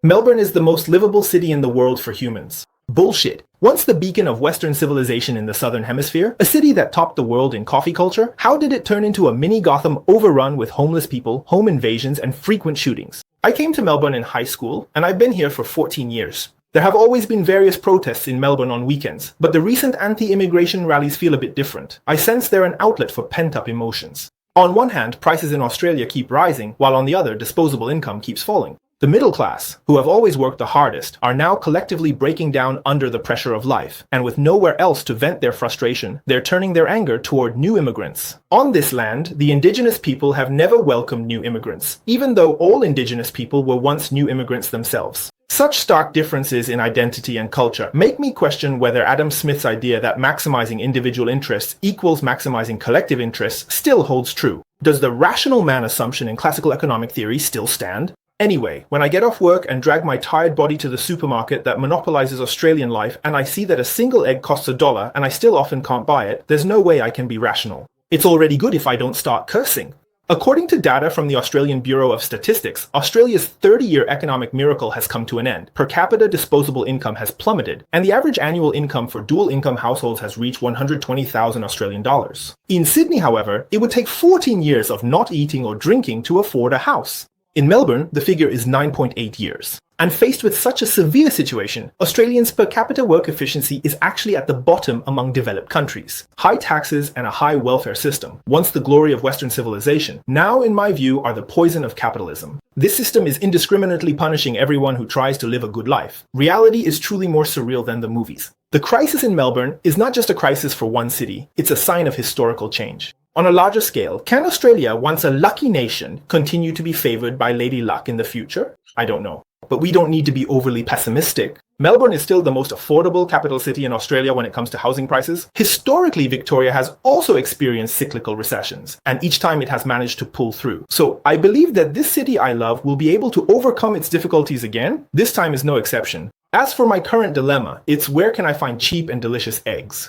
Melbourne is the most livable city in the world for humans. Bullshit. Once the beacon of Western civilization in the Southern Hemisphere, a city that topped the world in coffee culture, how did it turn into a mini Gotham overrun with homeless people, home invasions, and frequent shootings? I came to Melbourne in high school, and I've been here for 14 years. There have always been various protests in Melbourne on weekends, but the recent anti-immigration rallies feel a bit different. I sense they're an outlet for pent-up emotions. On one hand, prices in Australia keep rising, while on the other, disposable income keeps falling. The middle class, who have always worked the hardest, are now collectively breaking down under the pressure of life, and with nowhere else to vent their frustration, they're turning their anger toward new immigrants. On this land, the indigenous people have never welcomed new immigrants, even though all indigenous people were once new immigrants themselves. Such stark differences in identity and culture make me question whether Adam Smith's idea that maximizing individual interests equals maximizing collective interests still holds true. Does the rational man assumption in classical economic theory still stand? Anyway, when I get off work and drag my tired body to the supermarket that monopolizes Australian life and I see that a single egg costs $1 and I still often can't buy it, there's no way I can be rational. It's already good if I don't start cursing. According to data from the Australian Bureau of Statistics, Australia's 30-year economic miracle has come to an end. Per capita disposable income has plummeted, and the average annual income for dual-income households has reached 120,000 Australian dollars. In Sydney, however, it would take 14 years of not eating or drinking to afford a house. In Melbourne, the figure is 9.8 years. And faced with such a severe situation, Australians' per capita work efficiency is actually at the bottom among developed countries. High taxes and a high welfare system, once the glory of Western civilization, now in my view are the poison of capitalism. This system is indiscriminately punishing everyone who tries to live a good life. Reality is truly more surreal than the movies. The crisis in Melbourne is not just a crisis for one city, it's a sign of historical change. On a larger scale, can Australia, once a lucky nation, continue to be favored by Lady Luck in the future? I don't know. But we don't need to be overly pessimistic. Melbourne is still the most affordable capital city in Australia when it comes to housing prices. Historically, Victoria has also experienced cyclical recessions, and each time it has managed to pull through. So I believe that this city I love will be able to overcome its difficulties again. This time is no exception. As for my current dilemma, it's where can I find cheap and delicious eggs?